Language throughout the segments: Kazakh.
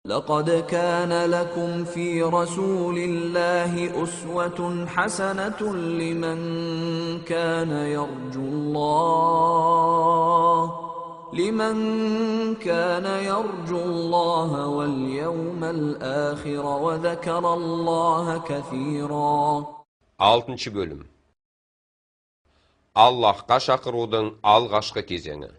لقد كان لكم في رسول الله أسوة حسنة لمن كان يرجو الله واليوم الآخر وذكر الله كثيرا. 6 bölüm. Аллахқа шақырудың алғашқы кезеңі.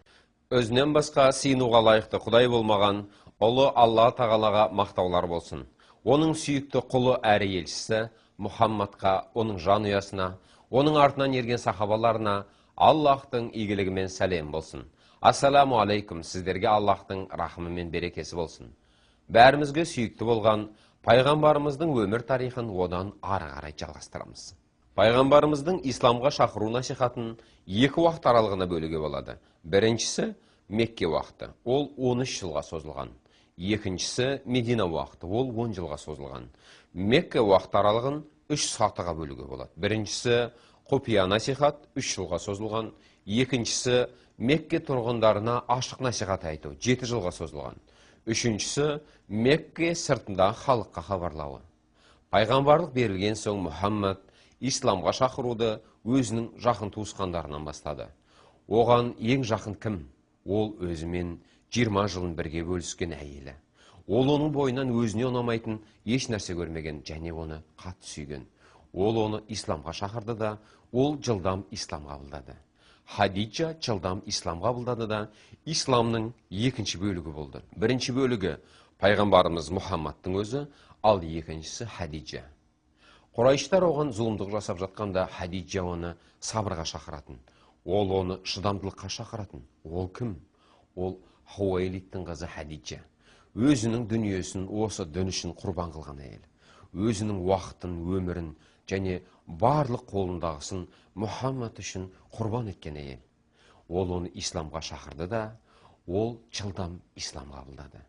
Өзінен басқа сыйынуға лайықты Құдай болмаған ұлы Алла тағалаға мақтаулар болсын. Оның сүйікті құлы әрі елшісі Мұхаммадқа, оның жанұясына, оның артынан ерген сахабаларына Аллахтың игілігімен сәлем болсын. Ассаламу алейкум, сіздерге Аллахтың рахымы мен берекесі болсын. Бәрімізге сүйікті болған пайғамбарымыздың өмір тарихын одан ары қарай жалғастырамыз. Пайғамбарымыздың исламға шақыру насихатын 2 уақыт аралығына бөлуге болады. Біріншісі Мекке уақыты, ол 13 жылға созылған. Екіншісі Медина уақыты, ол 10 жылға созылған. Мекке уақыт аралығын 3 сатыға бөлуге болады. Біріншісі құпия насихат 3 жылға созылған. Екіншісі Мекке тұрғындарына ашық насихат айту 7 жылға созылған. Үшіншісі Мекке сыртында халыққа хабарлауы. Пайғамбарлық берілген соң Мұхаммад исламға шақыруды өзінің жақын туысқандарынан бастады. Оған ең жақын кім? Ол өзімен 20 жылын бірге бөліскен әйелі. Ол оның бойынан өзіне ұнамайтын еш нәрсе көрмеген және оны қатты сүйген. Ол оны исламға шақырды да, ол жылдам ислам қабылдады. Хадиджа жылдам ислам қабылдады да, исламның екінші бөлігі болды. Бірінші бөлігі пайғамбарымыз Мұхаммадтың өзі, ал екіншісі Хадиджа. Құрайыштар оған зұлымдық жасап жатқанда Хадиджа оны сабырға шақыратын. Ол оны шыдамдылыққа шақыратын. Ол кім? Ол Хуайлидтің қызы Хадиджа. Өзінің дүниесін осы дін үшін құрбан қылған әйел. Өзінің уақытын, өмірін және барлық қолындағысын Мұхаммад үшін құрбан еткен әйел. Ол оны исламға шақырды да, ол жылдам ислам қабылдады.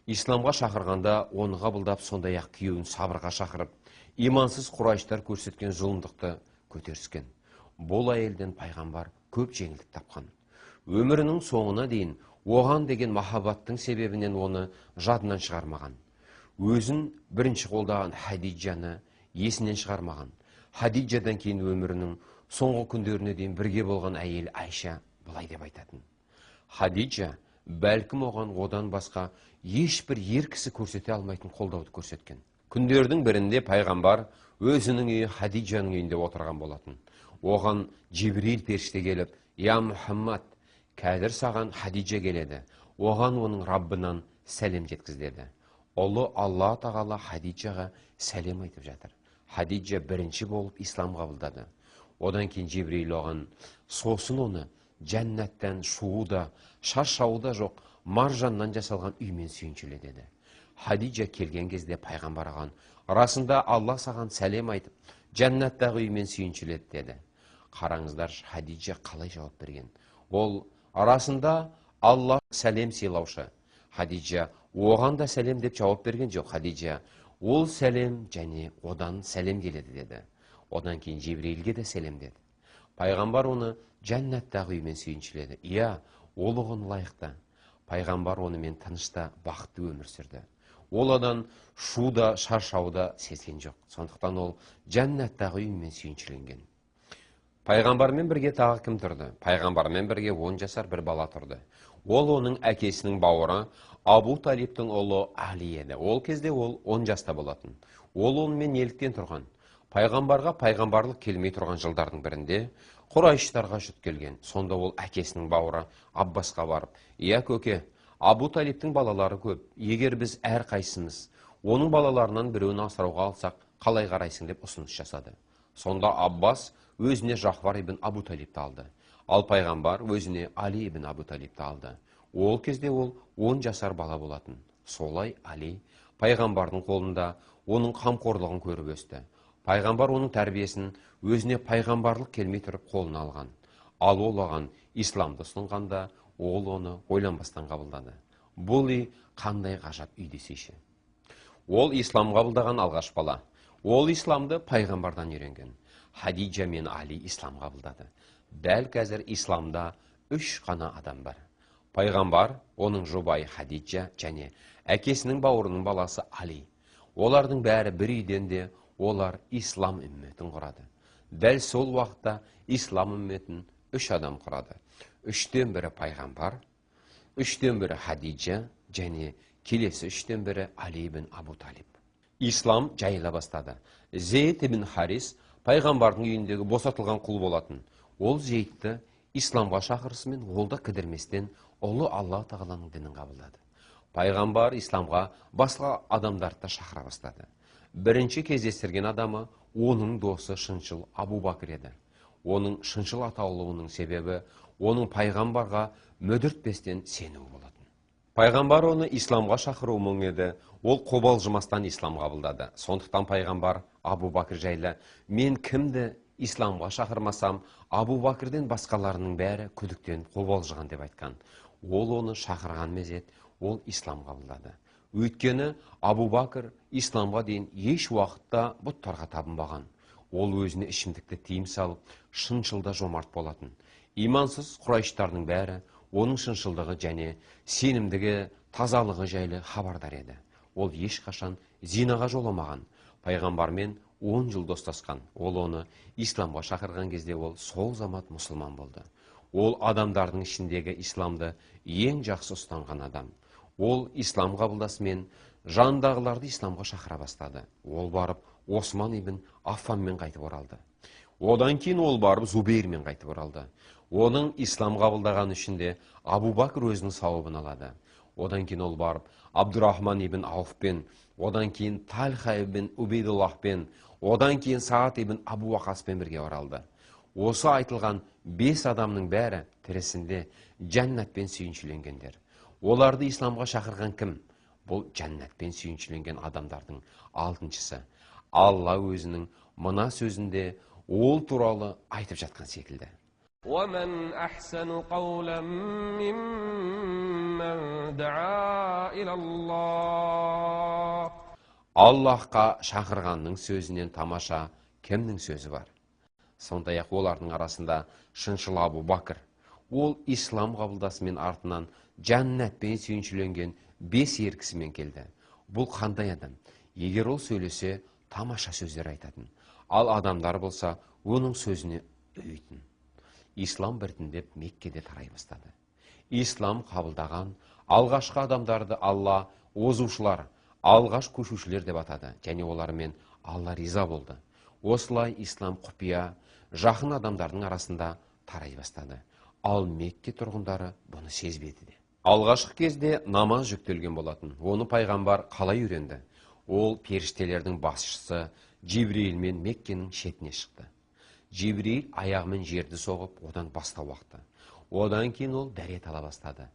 Исламға шақырғанда оны қабылдап, сондай-ақ күйеуін сабырға шақырып, имансыз құрайыштар көрсеткен зұлымдықты көтеріскен. Бұл әйелден пайғамбар көп жеңілдік тапқан. Өмірінің соңына дейін оған деген махаббаттың себебінен оны жадынан шығармаған. Өзін бірінші қолдаған Хадиджаны есінен шығармаған. Хадиджадан кейін өмірінің соңғы күндеріне дейін бірге болған әйел Айша былай деп айтатын. Хадиджа бәлкім одан басқа ешбір ер кісі көрсете алмайтын қолдауды көрсеткен. Күндердің бірінде пайғамбар өзінің үйі Хадиджаның үйінде отырған болатын. Оған Жибрил періште келіп, «Я Мұхаммад, қазір саған Хадиджа келеді. Оған оның Раббынан сәлем жеткіз» деді. Ұлы Алла тағала Хадиджаға сәлем айтып жатыр. Хадиджа бірінші болып ислам қабылдады. Одан кейін Жибрил оған, сосын оны жәннаттан шууда, шаршауда жоқ, маржаннан жасалған үймен сүйіншіле деді. Хадиджа келген кезде пайғамбар оған, расында Алла саған сәлем айтып, жәннаттағы үймен сүйіншіледі деді. Қараңыздар, Хадиджа қалай жауап берген. Ол арасында Алла сәлем сыйлаушы. Хадиджа оған да сәлем деп жауап берген жоқ. Хадиджа ол сәлем және одан сәлем келеді деді. Одан кейін Жибрилге де сәлем деді. Пайғамбар оны жәннаттағы үймен сүйіншіледі. Иә, ол оған лайықты. Пайғамбар онымен тынышта бақытты өмір сүрді. Ол одан шуда, шаршауда сезген жоқ. Сондықтан ол жәннаттағы үймен сүйіншіленген. Пайғамбармен бірге тағы кім тұрды? Пайғамбармен бірге 10 жасар бір бала тұрды. Ол оның әкесінің бауыры Абу Талибтің ұлы Али еді. Ол кезде ол 10 жаста болатын. Ол онымен неліктен тұрған? Пайғамбарға пайғамбарлық келмей тұрған жылдардың бірінде Құрайыштарға жұт келген. Сонда ол әкесінің бауыры Аббасқа барып, «Иә көке, Абу Талибтің балалары көп. Егер біз әр қайсымыз оның балаларынан біреуін асырауға алсақ, қалай қарайсың?» деп ұсыныс жасады. Сонда Аббас өзіне Жафар ибн Абу Талибті алды. Ал пайғамбар өзіне Али ибн Абу Талибті алды. Ол кезде ол 10 жасар бала болатын. Солай Али пайғамбардың қолында оның қамқорлығын көріп өсті. Пайғамбар оның тәрбиесін өзіне пайғамбарлық келмей тұрып қолына алған. Ал ол оған исламды ұсынғанда, ол оны ойланбастан қабылдады. Бұл үй қандай ғажап үй десейші. Ол ислам қабылдаған алғаш бала. Ол исламды пайғамбардан үйренген. Хадиджа мен Али ислам қабылдады. Дәл қазір исламда 3 қана адам бар. Пайғамбар, оның жұбайы Хадиджа және әкесінің бауырының баласы Али. Олардың бәрі бір үйден де олар ислам үмметін құрады. Дәл сол уақытта ислам үмметін 3 адам құрады. 3-тен бірі пайғамбар, 3-тен бірі Хадиджа және келесі 3-тен бірі Али ибн Абу Талиб. Ислам жайыла бастады. Зейд ибн Харис пайғамбардың үйіндегі босатылған құл болатын. Ол Зейдті исламға шақырысымен ол да кідірместен ұлы Алла тағаланың дінін қабылдады. Пайғамбар исламға басқа адамдарды шақыра бастады. Бірінші кездестірген адамы оның досы шыншыл Абу Бакр еді. Оның шыншыл атаулығының себебі оның пайғамбарға мүдіртпестен сенуі болатын. Пайғамбар оны исламға шақыруы мұң еді. Ол қобалжымастан ислам қабылдады. Сондықтан пайғамбар Абу Бакр жайлы: мен кімді исламға шақырмасам, Абу Бакрден басқаларының бәрі күдіктен қобалжыған деп айтқан. Ол оны шақырған мезет, ол ислам қабылдады. Өйткені Абу Бакр исламға дейін еш уақытта бұттарға табынбаған. Ол өзіне ішімдікті тыйым салып, шыншылда жомарт болатын. Имансыз құрайыштардың бәрі оның шыншылдығы және сенімдігі, тазалығы жайлы хабардар еді. Ол ешқашан зинаға жоламаған. Пайғамбармен 10 жыл достасқан. Ол оны исламға шақырған кезде ол сол замат мұсылман болды. Ол адамдардың ішіндегі исламды ең жақсы ұстанған адам. Ол ислам қабылдасымен жанындағыларды исламға шақыра бастады. Ол барып Осман ибн Аффанмен қайтып оралды. Одан кейін ол барып Зубейрмен қайтып оралды. Оның ислам қабылдаған үшінде Абу Бакр өзінің сауабын алады. Одан кейін ол барып Абдурахман ибн Ауфпен, одан кейін Тальха ибн Убейдуллахпен, одан кейін Саад ибн Абу Вақаспен бірге оралды. Осы айтылған 5 адамның бәрі тірісінде жәннатпен сүйіншіленгендер. Оларды исламға шақырған кім? Бұл жәннатпен сүйіншіленген адамдардың 6-шысы. Алла өзінің мына сөзінде ол туралы айтып жатқан секілді. وَمَنْ أَحْسَنُ قَوْلًا مِّمَّنْ دَعَا إِلَى اللَّهِ Аллахқа шақырғанның сөзінен тамаша кімнің сөзі бар? Сондай-ақ олардың арасында шыншыл Абу Бакр. Ол ислам қабылдасымен артынан жәннатпен сүйіншіленген 5 еркісімен келді. Бұл қандай адам? Егер ол сөйлесе, тамаша сөздер айтатын. Ал адамдар болса, оның сөзіне өйтін. Ислам біртіндеп Меккеде тарай бастады. Ислам қабылдаған алғашқы адамдарды Алла озушылар, алғаш көшушілер деп атады, және олармен Алла риза болды. Осылай ислам құпия, жақын адамдардың арасында тарай бастады. Ал Мекке тұрғындары бұны сезбеді де. Алғашқы кезде намаз жүктелген болатын. Оны пайғамбар қалай үйренді? Ол періштелердің басшысы Джибрилмен Меккенің шетіне шықты. Джибрил аяғымен жерді соғып, одан бастау ақты. Одан кейін ол дәрет ала бастады.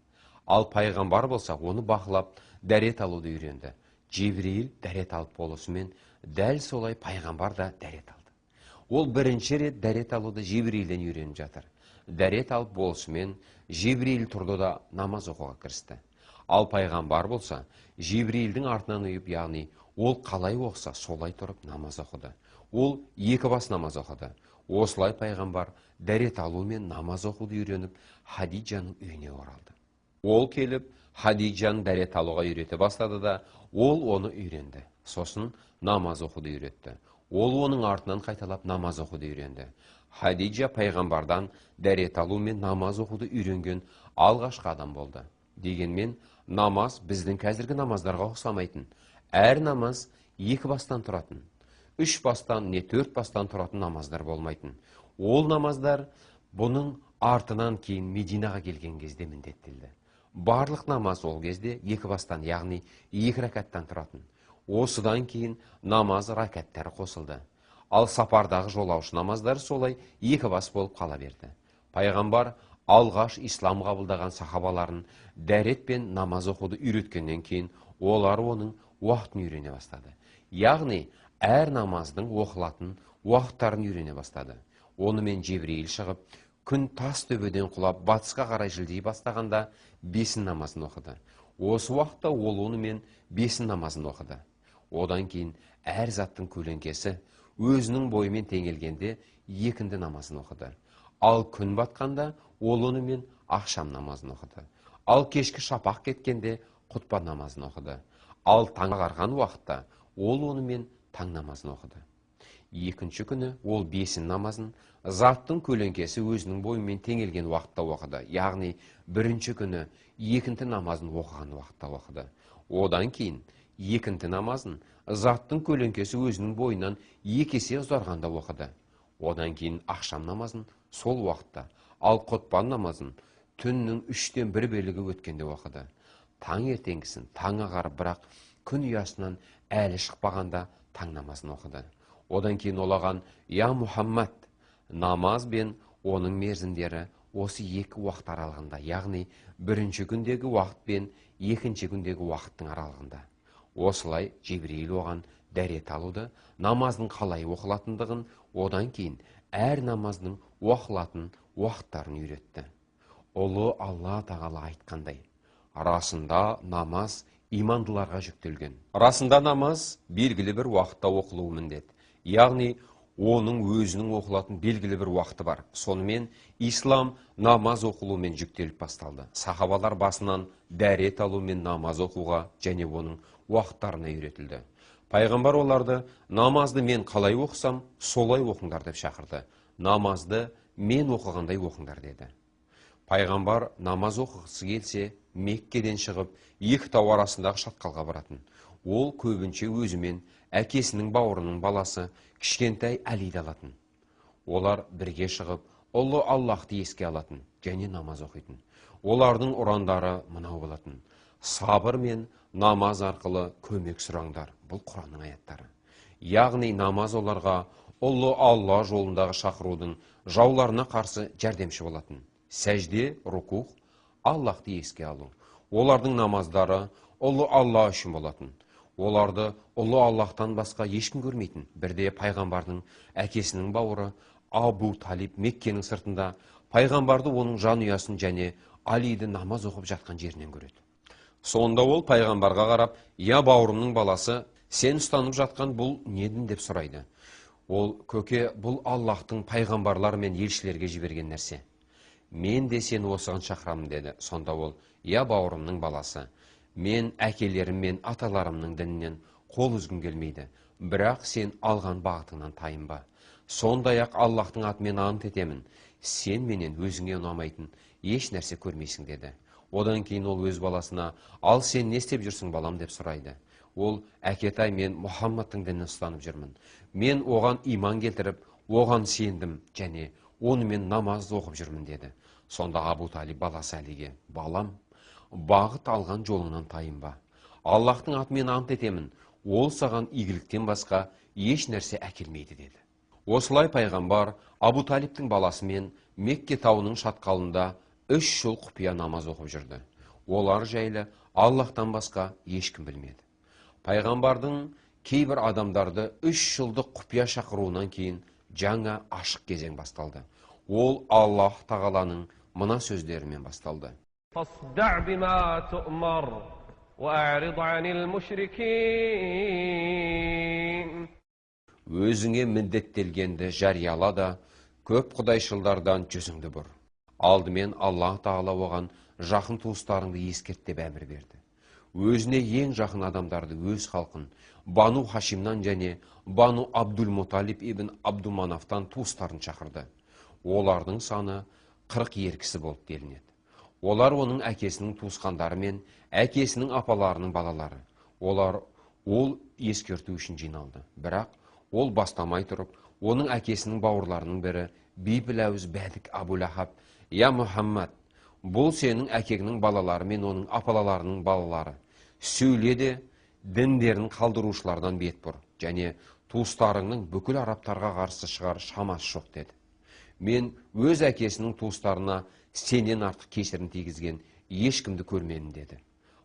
Ал пайғамбар болса, оны бақылап, дәрет алуды үйренді. Джибрил дәрет алып болысымен, дәл солай пайғамбар да дәрет алды. Ол бірінші рет дәрет алуды Джибрилден үйреніп жатыр. Дәрет алып болысымен, Джибрил тұрды да намаз оқуға кірісті. Ал пайғамбар болса, Джибрилдің артынан үйіп, яғни ол қалай оқса, солай тұрып намаз оқыды. Ол 2 бас намаз оқыды. Осылай пайғамбар дәрет алу мен намаз оқуды үйреніп, Хадиджаның үйіне оралды. Ол келіп, Хадиджаның дәрет алуға үйрете бастады да, ол оны үйренді. Сосын намаз оқуды үйретті. Ол оның артынан қайталап намаз оқуды үйренді. Хадиджа пайғамбардан дәрет алу мен намаз оқуды үйренген алғашқы адам болды. Дегенмен, намаз біздің қазіргі намаздарға ұқсамайтын. Әр намаз 2 бастан тұратын. 3 бастан, не 4 бастан тұратын намаздар болмайтын. Ол намаздар бұның артынан кейін Мединаға келген кезде міндеттелді. Барлық намаз ол кезде 2 бастан, яғни 2 рәкаттан тұратын. Осыдан кейін намаз рәкаттары қосылды. Ал сапардағы жолаушы намаздар солай 2 бас болып қала берді. Пайғамбар алғаш ислам қабылдаған сахабаларын дәрет пен намаз оқуды үйреткеннен кейін олар оның уақытын үйрене бастады. Яғни әр намаздың оқылатын уақыттарын үйрене бастады. Онымен Джибрил шығып, күн тас төбеден құлап батысқа қарай жылдей бастағанда 5 намазын оқыды. Осы уақытта ол онымен 5 намазын оқыды. Одан кейін әр заттың көлеңкесі өзінің бойымен теңелгенде 2 намазын оқыды. Ал күн батқанда ол онымен ақшам намазын оқыды. Ал кешкі шапақ кеткенде құтпа намазын оқыды. Ал таң ағарған уақытта ол онымен таң намазын оқыды. Екінші күні ол бесін намазын заттың көлеңкесі өзінің бойымен теңелген уақытта оқыды. Яғни бірінші күні екінті намазын оқыған уақытта оқыды. Одан кейін екінті намазын заттың көлеңкесі өзінің бойынан екі есе ұзарғанда оқыды. Одан кейін ақшам намазын сол уақытта, ал құтпан намазын түннің 1/3 бөлігі өткенде оқыды. Таң ертеңгісін таң ағарып, бірақ күн ұясынан әлі шықпағанда таң намазын оқыды. Одан кейін олаған: «Я Мұхаммад, намаз бен оның мерзімдері осы екі уақыт аралығында, яғни бірінші күндегі уақыт пен екінші күндегі уақыттың аралығында». Осылай Жебірейіл оған дәрет алуды, намаздың қалай оқылатындығын, одан кейін әр намаздың оқылатын уақыттарын үйретті. Ұлы Алла тағала айтқандай: расында намаз имандыларға жүктелген. Расында намаз белгілі бір уақытта оқылуы міндет. Яғни оның өзінің оқылатын белгілі бір уақыты бар. Сонымен ислам намаз оқылумен жүктеліп басталды. Сахабалар басынан дәрет алумен намаз оқуға және оның уақыттарына үйретілді. Пайғамбар оларды: намазды мен қалай оқысам, солай оқыңдар деп шақырды. Намазды мен оқығандай оқыңдар деді. Пайғамбар намаз оқығысы келсе, Меккеден шығып, екі тау арасындағы шатқалға баратын. Ол көбінше өзімен әкесінің бауырының баласы кішкентай Әлиді алатын. Олар бірге шығып, ұлы Аллахты еске алатын және намаз оқитын. Олардың ұрандары мынау болатын: сабыр мен намаз арқылы көмек сұраңдар. Бұл Құранның аяттары. Яғни намаз оларға ұлы Алла жолындағы шақырудың жауларына қарсы жәрдемші болатын. Сәжде, рукух, Аллахты еске алу. Олардың намаздары ұлы Алла үшін болатын. Оларды ұлы Аллахтан басқа ешкім көрмейтін. Бірде пайғамбардың әкесінің бауыры Абу Талиб Меккенің сыртында пайғамбарды, оның жанұясын және Алиді намаз оқып жатқан жерінен көреді. Сонда ол пайғамбарға қарап: «Я бауырымның баласы, сен ұстанып жатқан бұл недің?» деп сұрайды. Ол: «Көке, бұл Аллахтың пайғамбарлар мен елшілерге жіберген нәрсе. Мен де сені осыған шақырамын» деді. Сонда ол: «Я бауырымның баласы, мен әкелерім мен аталарымның дінінен қол үзгім келмейді, бірақ сен алған бағытыңнан тайынба. Сондай-ақ Аллахтың атымен ант етемін, сен менен өзіңе ұнамайтын еш нәрсе көрмейсің» деді. Одан кейін ол өз баласына: «Ал сен не істеп жүрсің балам?» деп сұрайды. Ол: «Әкетай, мен Мұхаммадтың дінін ұстанып жүрмін. Мен оған иман келтіріп, оған сендім және онымен намаз оқып жүрмін» деді. Сонда Абу Талиб баласы Әлиге: «Балам, бағыт алған жолыңнан тайынба. Аллахтың атымен ант етемін, ол саған игіліктен басқа еш нәрсе әкелмейді» деді. Осылай пайғамбар Абу Талибтің баласымен Мекке тауының шатқалында 3 жыл құпия намаз оқып жүрді. Олар жайлы Аллахтан басқа ешкім білмеді. Пайғамбардың кейбір адамдарды 3 жылдық құпия шақыруынан кейін жаңа ашық кезең басталды. Ол Аллах тағаланың мына сөздерімен басталды: فاصدع بما تؤمر وأعرض عن المشركين. Өзіңе міндеттелгенді жарияла да, көп құдайшылдардан жүзіңді бұр. Алдымен Аллах тағала оған жақын туыстарыңды ескерт деп әмір берді. Өзіне ең жақын адамдарды, өз халқын, Бану Хашимнан және Бану Абдул-Муталиб ибн Абдуманафтан туыстарын шақырды. Олардың саны 42 кісі болып делінеді. Олар оның әкесінің туысқандары мен әкесінің апаларының балалары. Ол ескерту үшін жиналды. Бірақ ол бастамай тұрып, оның әкесінің бауырларының бірі Бибіләуіз Бәдік Абу Лахаб: «Я Мұхаммад, бұл сенің әкеңнің балалары мен оның апалаларының балалары. Сөйледе діндерін қалдырушылардан бет бұр, және туыстарыңның бүкіл араптарға қарсы шығар шамасы жоқ» деді. «Мен өз әкесінің туыстарына сенен артық кесірін тигізген ешкімді көрмедім» деді.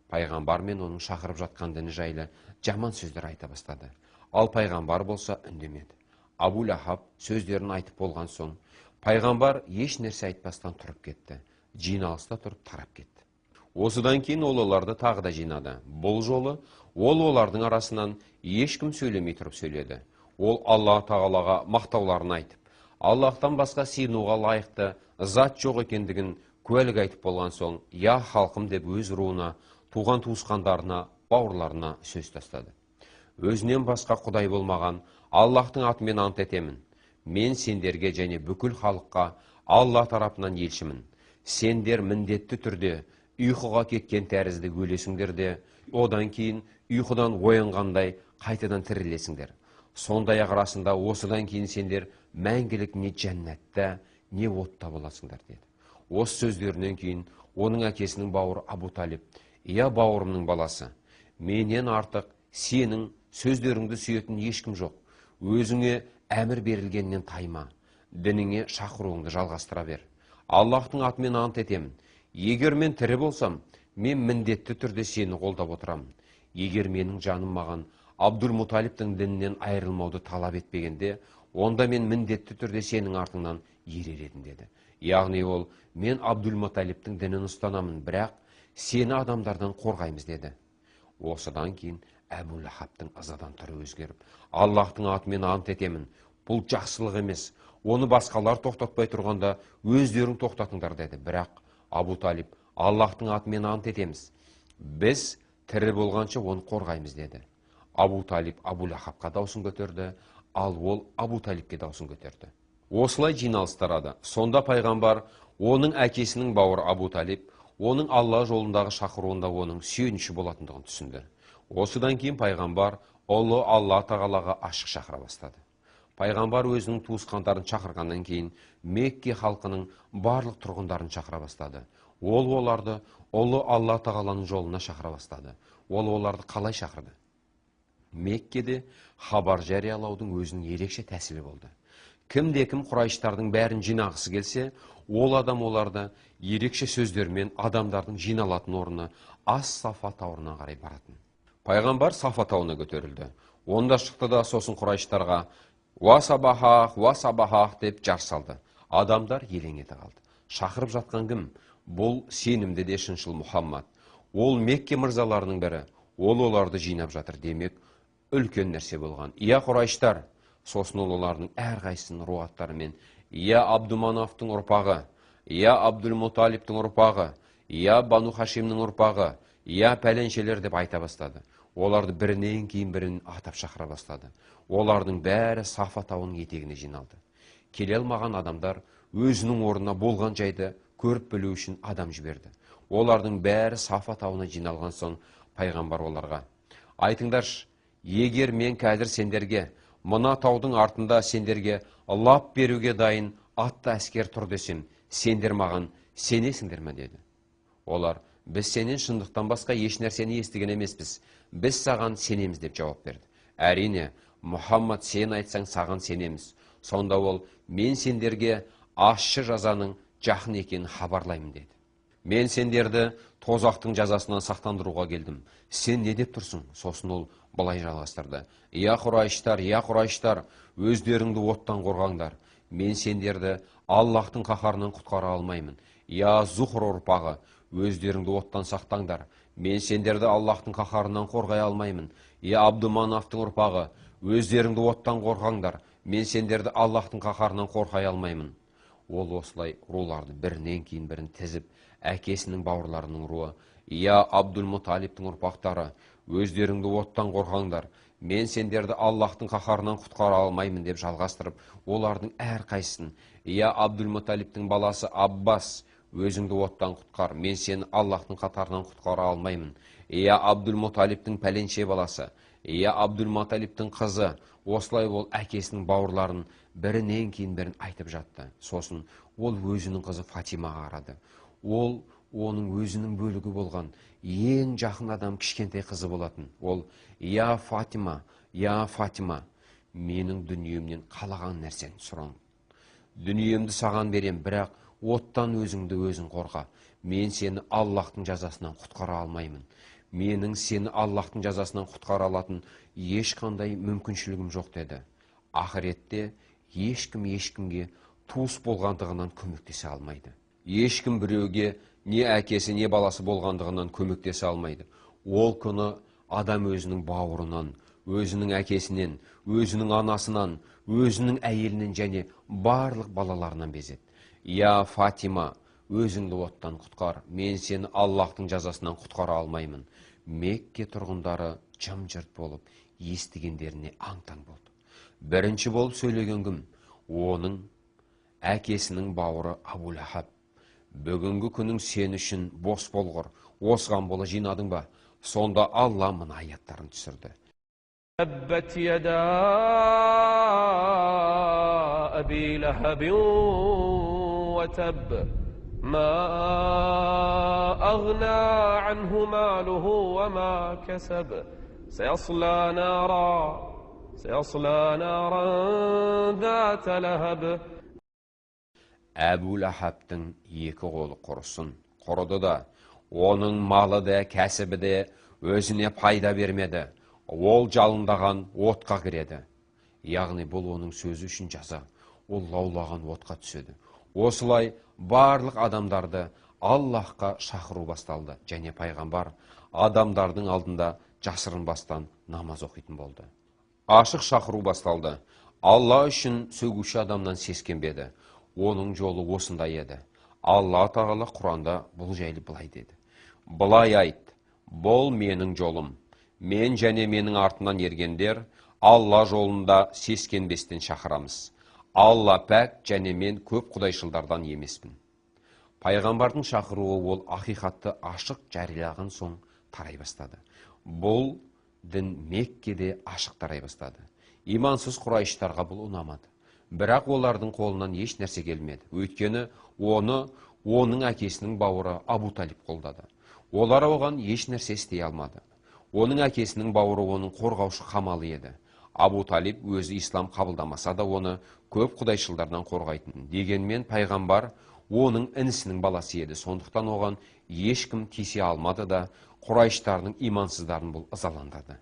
Пайғамбар мен оның шақырып жатқан діні жайлы жаман сөздер айта бастады. Ал пайғамбар болса үндемеді. Абу Лахаб сөздерін айтып болған соң, пайғамбар еш нәрсе айтпастан тұрып кетті. Жиналыста тұрып тарап кетті. Осыдан кейін ол оларды тағы да жинады. Бұл жолы ол олардың арасынан ешкім сөйлемей тұрып сөйледі. Ол Алла тағалаға мақтауларын айтып, Аллахтан басқа сыйынуға лайықты зат жоқ екендігін куәлік айтып болған соң, я халқым деп өз руына, туған туысқандарына, бауырларына сөз тастады. Өзінен басқа құдай болмаған Аллахтың атымен ант етемін. Мен сендерге және бүкіл халыққа Алла тарапынан елшімін. Сендер міндетті түрде ұйқыға кеткен тәрізді өлесіңдер де, одан кейін ұйқыдан оянғандай қайтадан тірілесіңдер. Сондай арасында осыдан кейін сендер мәңгілік не жәннатта, не отта боласыңдар деді. Осы сөздерінен кейін оның әкесінің бауыры Абу Талиб: «Я бауырымның баласы, менен артық сенің сөздеріңді сүйетін ешкім жоқ. Өзіңе әмір берілгеннен тайма, дініңе шақыруыңды жалғастыра бер. Аллахтың атымен ант етемін. Егер мен тірі болсам, мен міндетті түрде сені қолдап отырамын. Егер менің жаным маған Абдул-Муталибтің дінінен айырылмауды талап етпегенде, онда мен міндетті түрде сенің артыңнан ерер едім» деді. Яғни ол: «Мен Абдул-Муталибтің дінін ұстанамын, бірақ сені адамдардан қорғаймыз» деді. Осыдан кейін Әбу Лахабтың ызадан түрі өзгеріп: «Аллахтың атымен ант етемін, бұл жақсылық емес. Оны басқалар тоқтатпай тұрғанда өздерің тоқтатыңдар» деді. Бірақ Абу Талиб: «Аллахтың атымен ант етеміз. Біз тірі болғанша оны қорғаймыз» деді. Абу Талиб Абу Лахабқа даусын көтерді, ал ол Абу Талибке даусын көтерді. Осылай жиналыс тарады. Сонда пайғамбар оның әкесінің бауыры Абу Талиб оның Алла жолындағы шақыруында оның сүйеніші болатындығын түсінді. Осыдан кейін пайғамбар ұлы Алла тағалаға ашық шақыра бастады. Пайғамбар өзінің туысқандарын шақырғаннан кейін Мекке халқының барлық тұрғындарын шақыра бастады. Ол оларды ұлы Алла тағаланың жолына шақыра бастады. Ол оларды қалай шақырды? Меккеде хабар жариялаудың өзінің ерекше тәсілі болды. Кімде-кім Құрайыштардың бәрін жинағысы келсе, ол адам оларды ерекше сөздермен адамдардың жиналатын орны Ас-Сафа тауына қарай баратын. Пайғамбар Сафа тауына көтерілді. Онда шықты да сосын Құрайыштарға «Уа сабахах» деп жар салды. Адамдар елең ете қалды. Шақырып жатқан кім? Бұл сенімді де шыншыл Мұхаммад. Ол Мекке мырзаларының бірі. Ол оларды жинап жатыр. Демек, үлкен нәрсе болған. «Я Құрайыштар!» Сосын олардың әрқайсының руаттарымен: «Я Абдуманафтың ұрпағы, я Абдул-Муталибтің ұрпағы, я Бану Хашимнің ұрпағы, я пәленшелер» деп айта бастады. Оларды бірінен кейін бірін атап шақыра бастады. Олардың бәрі Сафа тауының етегіне жиналды. Келе алмаған адамдар өзінің орнына болған жайды көріп білу үшін адам жіберді. Олардың бәрі Сафа тауына жиналған соң пайғамбар оларға: «Айтыңдаршы, егер мен қазір сендерге мына таудың артында сендерге лап беруге дайын атты әскер тұр десем, сендер маған сенесіңдер ме?» деді. Олар: «Біз сенен шындықтан басқа еш нәрсені естіген емеспіз. Біз саған сенеміз» деп жауап берді. «Әрине, Мұхаммад, сен айтсаң саған сенеміз». Сонда ол: «Мен сендерге ащы жазаның жақын екенін хабарлаймын» деді. «Мен сендерді тозақтың жазасынан сақтандыруға келдім. Сен не деп тұрсың?» Сосын ол былай жалғастырды: «Я Құрайыштар, өздеріңді оттан қорғаңдар. Мен сендерді Аллахтың қаһарынан құтқара алмаймын. Я Зухр ұрпағы, өздеріңді оттан сақтаңдар. Мен сендерді Аллахтың қаһарынан қорғай алмаймын. Я Абдуманафтың ұрпағы, өздеріңді оттан қорғаңдар. Мен сендерді Аллахтың қаһарынан қорғай алмаймын». Ол осылай руларды бірінен кейін бірін тізіп, әкесінің бауырларының руы: «Я Абдул-Муталибтің ұрпақтары, өздеріңді оттан қорғаңдар. Мен сендерді Аллахтың қаһарынан құтқара алмаймын» деп жалғастырып, олардың әрқайсысын: «Я Абдул-Муталибтің баласы Аббас, өзіңді оттан құтқар. Мен сені Аллахтың қатарынан құтқара алмаймын. Я Абдул-Муталибтің пәленше баласы, я Абдул-Муталибтің қызы». Осылай ол әкесінің бауырларын бірінен кейін бірін айтып жатты. Сосын ол өзінің қызы Фатимаға қарады. Ол оның өзінің бөлігі болған ең жақын адам кішкентай қызы болатын. Ол: «Я Фатима, менің дүниемнен қалаған нәрсені сұраң. Дүниемді саған берем, бірақ оттан өзіңді өзің қорға. Мен сені Аллахтың жазасынан құтқара алмаймын. Менің сені Аллахтың жазасынан құтқара алатын ешқандай мүмкіншілігім жоқ» деді. Ақыретте ешкім ешкімге туыс болғандығынан көмектесе алмайды. Ешкім біреуге не әкесі, не баласы болғандығынан көмектесе алмайды. Ол күні адам өзінің бауырынан, өзінің әкесінен, өзінің анасынан, өзінің әйелінен және барлық балаларынан безеді. «Я Фатима, өзіңді оттан құтқар, мен сені Аллахтың жазасынан құтқара алмаймын. Мекке тұрғындары жым-жырт болып, естігендеріне аң-таң болды. Бірінші болып сөйлеген кім? Оның әкесінің бауыры Абу Лахаб. Бүгінгі күнің сен үшін бос болғыр, осыған бола жинадың ба? Сонда Алла мына аяттарын түсірді. تبت يدا أبي لهب وتب ما أغنى عنه ماله وما كسب سيصلى نارا ذات لهب. Әбу Лахабтың екі қолы құрысын, құрыды да, оның малы да, кәсібі де өзіне пайда бермеді. Ол жалындаған отқа кіреді. Яғни бұл оның сөзі үшін жаза. Ол лаулаған отқа түседі. Осылай барлық адамдарды Аллахқа шақыру басталды. Және пайғамбар адамдардың алдында жасырынбастан намаз оқитын болды. Ашық шақыру басталды. Алла үшін сөгуші адамнан сескенбеді. Оның жолы осындай еді. Алла тағала Құранда бұл жайлы былай деді. Былай айт, бұл менің жолым. Мен және менің артынан ергендер Алла жолында сескенбестен шақырамыз. Алла пәк және мен көп құдайшылдардан емеспін. Пайғамбардың шақыруы ол ақиқатты ашық жариялаған соң тарай бастады. Бұл дін Меккеде ашық тарай бастады. Имансыз Құрайыштарға бұл ұнамады. Бірақ олардың қолынан еш нәрсе келмеді. Өйткені оның әкесінің бауыры Абу Талиб қолдады. Олар оған еш нәрсе істей алмады. Оның әкесінің бауыры оның қорғаушы қамалы еді. Абу Талиб өзі ислам қабылдамаса да оны көп құдайшылдардан қорғайтын. Дегенмен пайғамбар оның інісінің баласы еді. Сондықтан оған ешкім тисе алмады да Құрайыштардың имансыздарын бұл ызаландырды.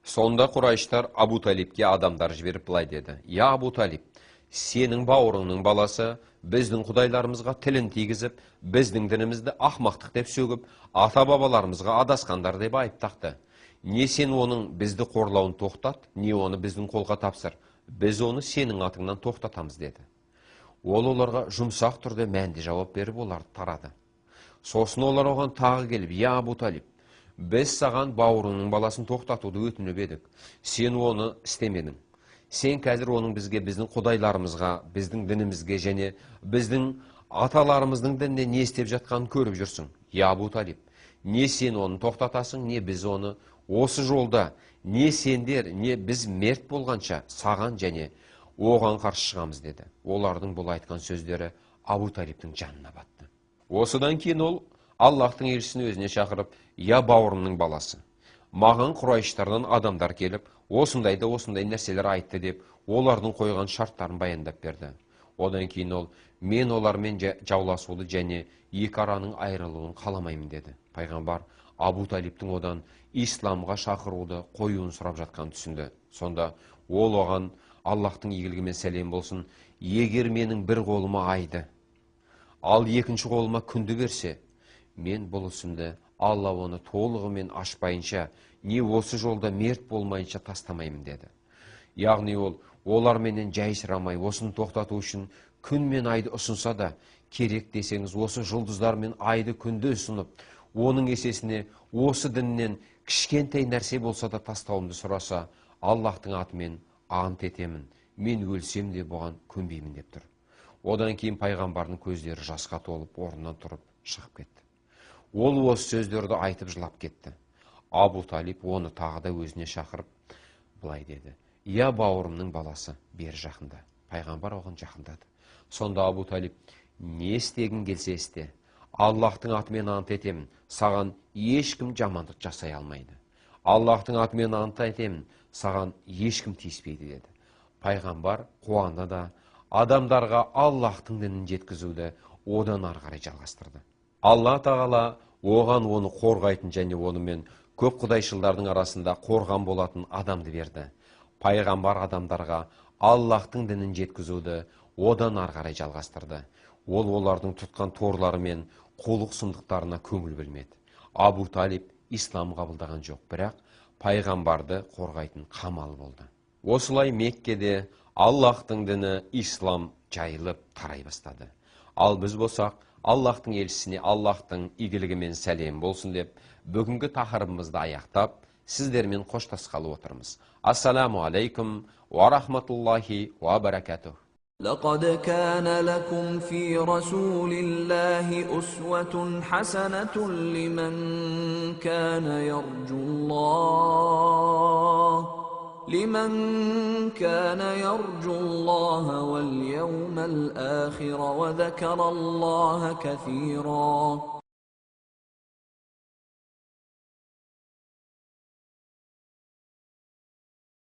Сонда Құрайыштар Абу Талибке адамдар жіберіп былай деді. Я Абу Талиб, сенің бауырыңның баласы біздің құдайларымызға тілін тигізіп, біздің дінімізді ақмақтық деп сөгіп, ата-бабаларымызға адасқандар деп айып тақты. Не сен оның бізді қорлауын тоқтат, не оны біздің қолға тапсыр. Біз оны сенің атыңнан тоқтатамыз деді. Ол оларға жұмсақ түрде мәнді жауап беріп оларды тарады. Сосын олар оған тағы келіп, я Абу Талиб, біз саған бауырыңның баласын тоқтатуды өтініп едік. Сен оны істемедің. Сен қазір оның біздің құдайларымызға, біздің дінімізге және біздің аталарымыздың дініне не істеп жатқанын көріп жүрсің. Я Абу Талиб, не сен оны тоқтатасың, не біз оны осы жолда, не сендер, не біз мерт болғанша саған және оған қарсы шығамыз деді. Олардың бұл айтқан сөздері Абу Талибтің жанына батты. Осыдан кейін ол Аллахтың елшісін өзіне шақырып, я бауырымның баласы, маған Құрайыштардан адамдар келіп, осындай нәрселер айтты деп, олардың қойған шарттарын баяндап берді. Одан кейін ол, мен олармен жауласуды және екі араның айырылуын қаламаймын деді. Пайғамбар Абу Талибтің одан исламға шақыруды қоюын сұрап жатқан түсінді. Сонда ол оған, Аллахтың игілігімен сәлем болсын, егер менің бір қолыма айды, ал екінші қолыма күнді берсе, мен бұл ісімді Алла оны толығымен ашпайынша, не осы жолда мерт болмайынша тастамаймын деді. Яғни ол, оларменен жайсырамай, осыны тоқтату үшін күн мен айды ұсынса да, керек десеңіз осы жұлдыздар мен айды күнді ұсынып, оның есесіне осы діннен кішкентай нәрсе болса да тастауымды сұраса, Аллахтың атымен ант етемін, мен өлсем де бұған көнбеймін деп тұр. Одан кейін пайғамбардың көздері жасқа толып, орнынан тұрып шығып кетті. Ол осы сөздерді айтып жылап кетті. Абу Талиб оны тағы да өзіне шақырып, былай деді. Я бауырымның баласы, бері жақында. Пайғамбар оған жақындады. Сонда Абу Талиб, не істегің келсе істе. Аллахтың атымен ант етемін, саған ешкім жамандық жасай алмайды. Аллахтың атымен ант етемін, саған ешкім тиіспейді деді. Пайғамбар қуанды да адамдарға Аллахтың дінін жеткізуді одан ары қарай жалғастырды. Алла тағала оған оны қорғайтын және онымен көп құдайшылдардың арасында қорған болатын адамды берді. Пайғамбар адамдарға Аллахтың дінін жеткізуді одан ары қарай жалғастырды. Ол олардың тұтқан торлары мен қулық сұмдықтарына көңіл бөлмеді. Абу Талиб ислам қабылдаған жоқ, бірақ пайғамбарды қорғайтын қамал болды. Осылай Меккеде Аллахтың діні ислам жайылып тарай бастады. Ал біз болсақ, Аллахтың елшісіне Аллахтың игілігімен сәлем болсын деп, бүгінгі тақырыбымызды аяқтап, сіздермен қоштасқалы отырмыз. Ассаламу алейкум ва рахматуллахи ва баракатух. لقد كان لكم في رسول الله أسوة حسنة لمن كان يرجو الله واليوم الآخر وذكر الله كثيرا